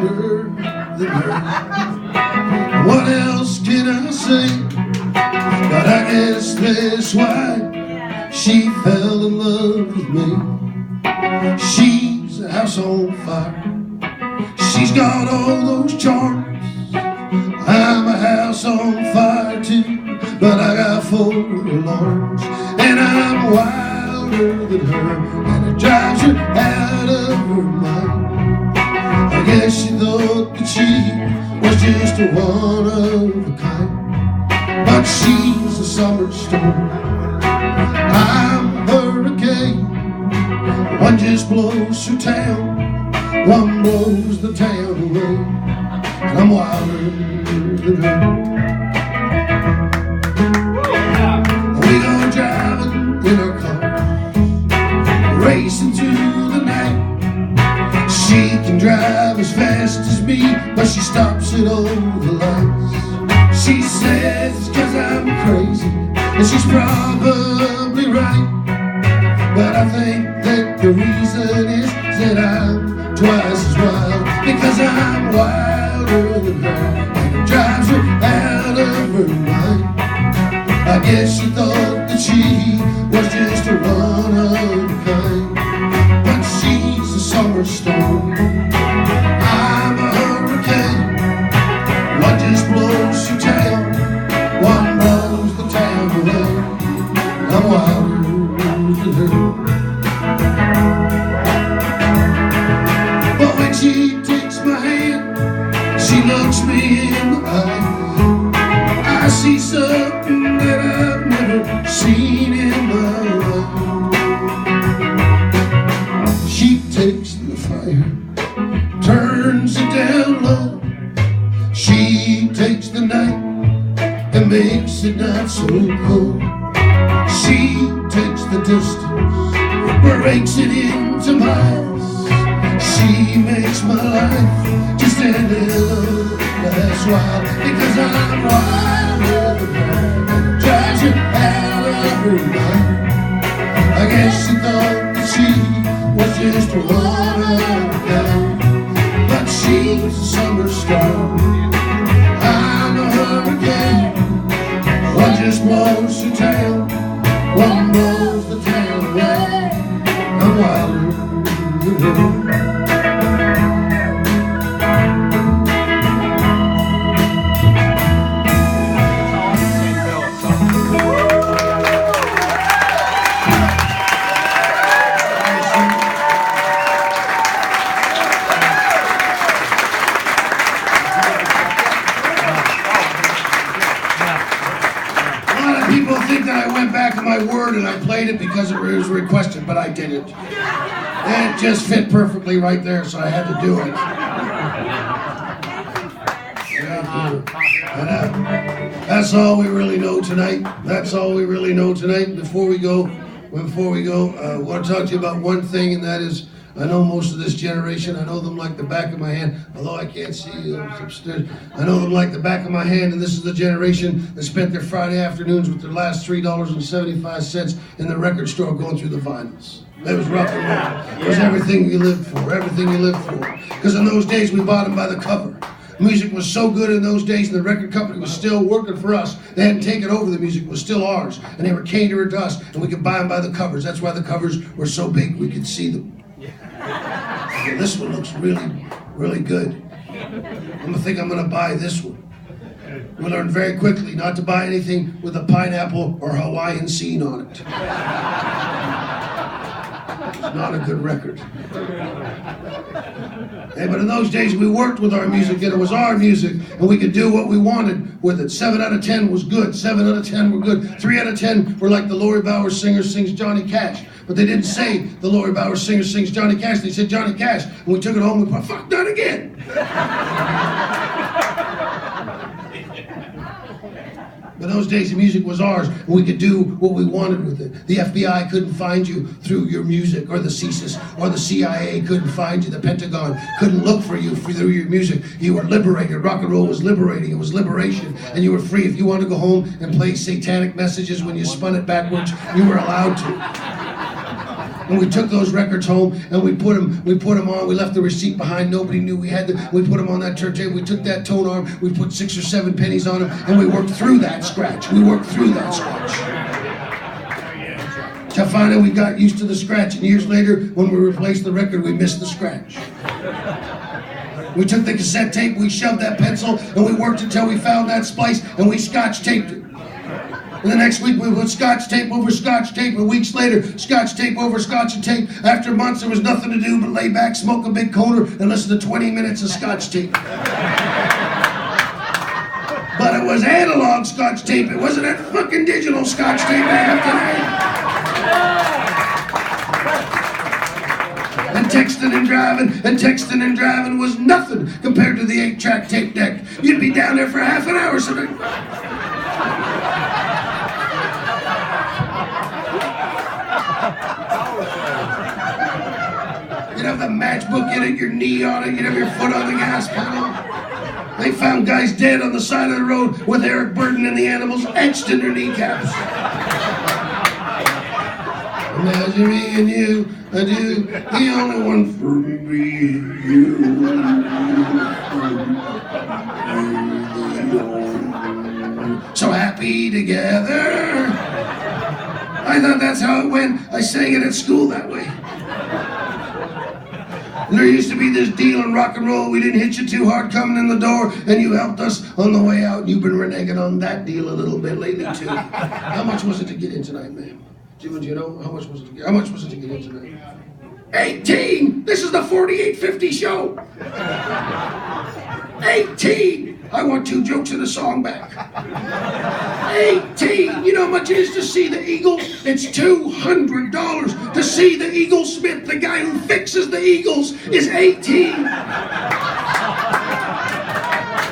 wilder than her. What else can I say? But I guess that's why she fell in love with me. She's a house on fire. She's got all those charms. I'm a house on fire too, but I got 4 alarms. And I'm wilder than her, and it drives her out of her mind. I guess she thought that she was just a one of a kind. But she's a summer storm, I'm a hurricane. One just blows through town, one blows the town away, and I'm wilder than her. We go driving in our car, racing through the night. She can drive as fast as me, but she stops at all the lights. She says it's 'cause I'm crazy, and she's probably right. But I think that the reason is that I'm twice as wild, because I'm wilder than her, and it drives her out of her mind. I guess she thought that she was just a one of a kind, but she's a summer storm, I'm a hurricane. One just blows through town, one blows the town away. I'm wilder than her. But when she takes my hand, she looks me in the eye, I see something that I've never seen in my life. She takes the fire, turns it down low. She takes the night and makes it not so cold. She takes the distance, breaks it into miles. She makes my life just a little less wild, because I'm wilder than her, drives her out of her mind. I guess she thought that she was just a one of a kind, but she's a summer storm, I'm a hurricane. One just blows through town, one blows the town away. I'm wilder than her. My word, and I played it because it was requested, but I didn't. It just fit perfectly right there, so I had to do it. That's all we really know tonight. That's all we really know tonight. Before we go, I want to talk to you about one thing, and that is, I know most of this generation. I know them like the back of my hand, although I can't see upstairs. I know them like the back of my hand, and this is the generation that spent their Friday afternoons with their last $3.75 in the record store going through the vinyls. It was rock and roll. It was everything you lived for, everything you lived for. Because in those days, we bought them by the cover. Music was so good in those days, and the record company was still working for us. They hadn't taken over the music, it was still ours. And they were catered to us, and we could buy them by the covers. That's why the covers were so big, we could see them. Well, this one looks really, really good. I'm gonna buy this one. We learned very quickly not to buy anything with a pineapple or Hawaiian scene on it. It's not a good record. Hey, but in those days we worked with our music, and it was our music, and we could do what we wanted with it. 7 out of 10 was good. 7 out of 10 were good. 3 out of 10 were like the Lori Bowers singer sings Johnny Cash. But they didn't say the Lori Bowers singer sings Johnny Cash. They said Johnny Cash. And we took it home and we put, fuck that again. But those days the music was ours, and we could do what we wanted with it. The FBI couldn't find you through your music, or the CSIS, or the CIA couldn't find you. The Pentagon couldn't look for you through your music. You were liberated. Rock and roll was liberating. It was liberation, and you were free. If you wanted to go home and play satanic messages when you spun it backwards, you were allowed to. And we took those records home and we put them on. We left the receipt behind. Nobody knew we had them. We put them on that turntable. We took that tone arm. We put 6 or 7 pennies on them, and we worked through that scratch. We worked through that scratch. Till finally we got used to the scratch. And years later, when we replaced the record, we missed the scratch. We took the cassette tape, we shoved that pencil, and we worked until we found that splice, and we scotch taped it. And the next week we put scotch tape over scotch tape, and weeks later, scotch tape over scotch and tape. After months, there was nothing to do but lay back, smoke a big coner, and listen to 20 minutes of scotch tape. But it was analog scotch tape. It wasn't that fucking digital scotch tape I have today. And texting and driving was nothing compared to the 8-track tape deck. You'd be down there for half an hour something. You'd have the matchbook in it, your knee on it, you'd have your foot on the gas pedal. They found guys dead on the side of the road with Eric Burden and the Animals etched in their kneecaps. Imagine me and you, I do, the only one for me is you. So happy together. I thought that's how it went. I sang it at school that way. And there used to be this deal in rock and roll. We didn't hit you too hard coming in the door, and you helped us on the way out. You've been reneging on that deal a little bit lately, too. How much was it to get in tonight, ma'am? Do you know? How much was it to get in tonight? 18! This is the 4850 show! 18! I want 2 jokes and a song back. 18! You know how much it is to see the Eagles? It's $200 to see the eaglesmith. The guy who fixes the Eagles is 18.